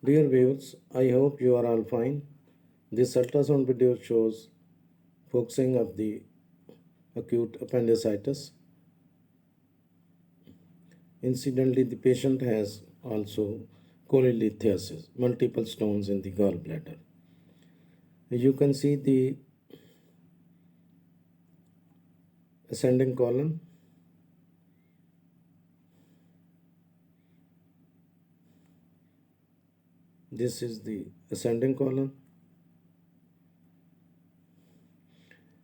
Dear viewers, I hope you are all fine. This ultrasound video shows focusing of the acute appendicitis. Incidentally, the patient has also cholelithiasis, multiple stones in the gallbladder. You can see the ascending colon. This is the ascending colon.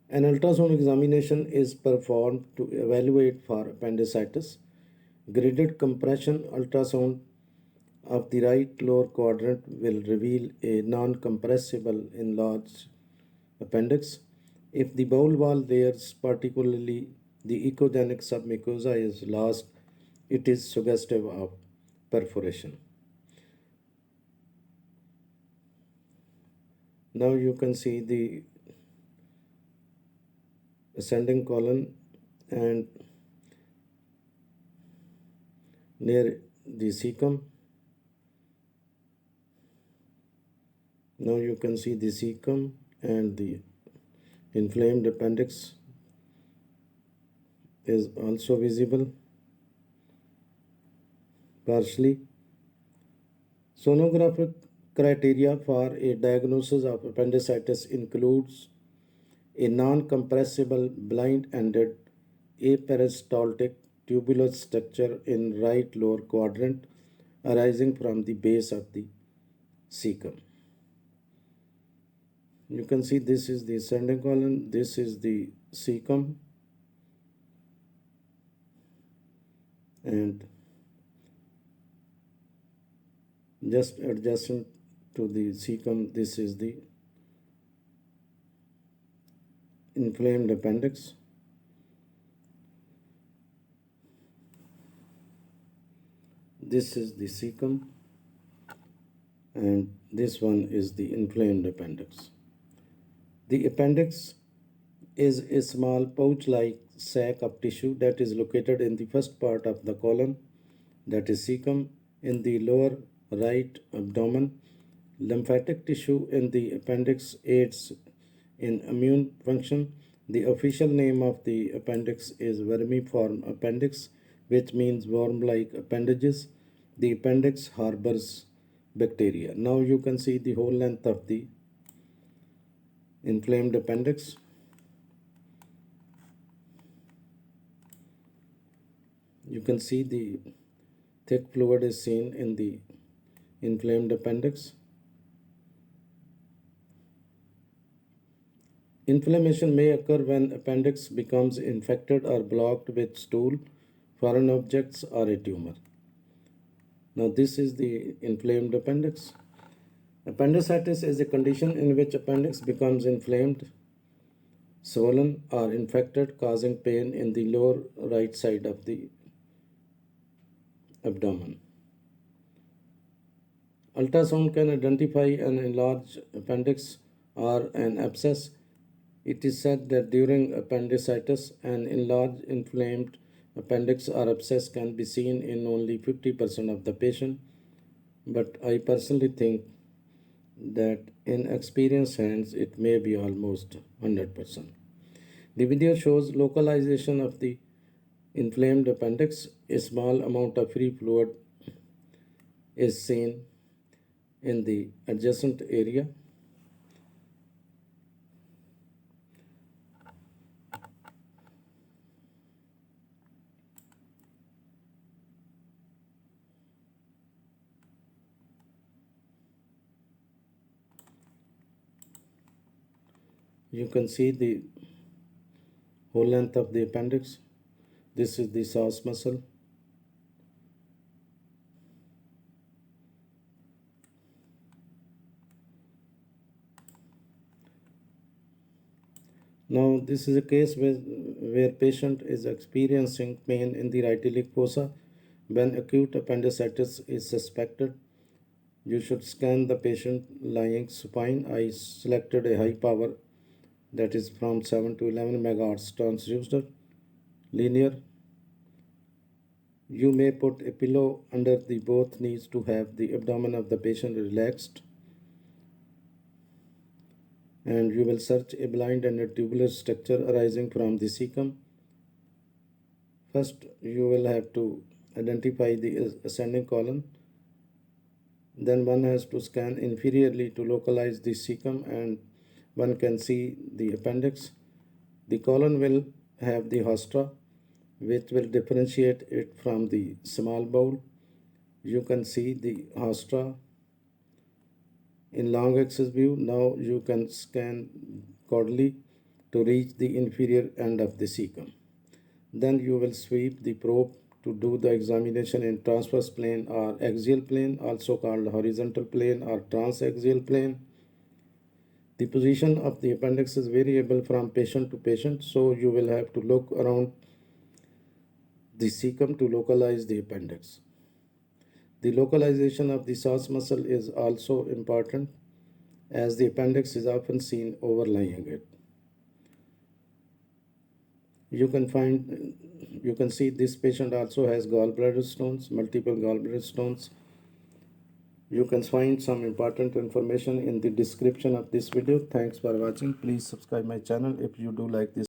An ultrasound examination is performed to evaluate for appendicitis. Graded compression ultrasound of the right lower quadrant will reveal a non-compressible enlarged appendix. If the bowel wall layers, particularly the echogenic submucosa, is lost, it is suggestive of perforation. Now you can see the ascending colon and near the cecum. Now you can see the cecum and the inflamed appendix is also visible partially. Sonographic criteria for a diagnosis of appendicitis includes a non-compressible blind-ended aperistaltic tubular structure in right lower quadrant arising from the base of the cecum. You can see this is the ascending colon, this is the cecum, and just adjacent to the cecum, this is the inflamed appendix. This is the cecum, and this one is the inflamed appendix. The appendix is a small pouch-like sac of tissue that is located in the first part of the colon, that is cecum, in the lower right abdomen. Lymphatic tissue in the appendix aids in immune function. The official name of the appendix is vermiform appendix, which means worm-like appendages. The appendix harbors bacteria. Now you can see the whole length of the inflamed appendix. You can see the thick fluid is seen in the inflamed appendix. Inflammation may occur when appendix becomes infected or blocked with stool, foreign objects, or a tumor. Now this is the inflamed appendix. Appendicitis is a condition in which appendix becomes inflamed, swollen, or infected, causing pain in the lower right side of the abdomen. Ultrasound can identify an enlarged appendix or an abscess. It is said that during appendicitis, an enlarged inflamed appendix or abscess can be seen in only 50% of the patient, but I personally think that in experienced hands it may be almost 100%. The video shows localization of the inflamed appendix. A small amount of free fluid is seen in the adjacent area. You can see the whole length of the appendix. This is the psoas muscle. Now this is a case where patient is experiencing pain in the right iliac fossa. When acute appendicitis is suspected, you should scan the patient lying supine. I selected a high power, that is from 7 to 11 megahertz transducer linear. You may put a pillow under the both knees to have the abdomen of the patient relaxed, and you will search a blind and a tubular structure arising from the cecum. First, you will have to identify the ascending colon. Then one has to scan inferiorly to localize the cecum, and one can see the appendix. The colon will have the haustra, which will differentiate it from the small bowel. You can see the haustra in long axis view. Now you can scan caudally to reach the inferior end of the cecum. Then you will sweep the probe to do the examination in transverse plane or axial plane, also called horizontal plane or transaxial plane. The position of the appendix is variable from patient to patient, so you will have to look around the cecum to localize the appendix. The localization of the psoas muscle is also important, as the appendix is often seen overlying it. You can see this patient also has gallbladder stones, multiple gallbladder stones. You can find some important information in the description of this video. Thanks for watching. Please subscribe my channel if you do like this.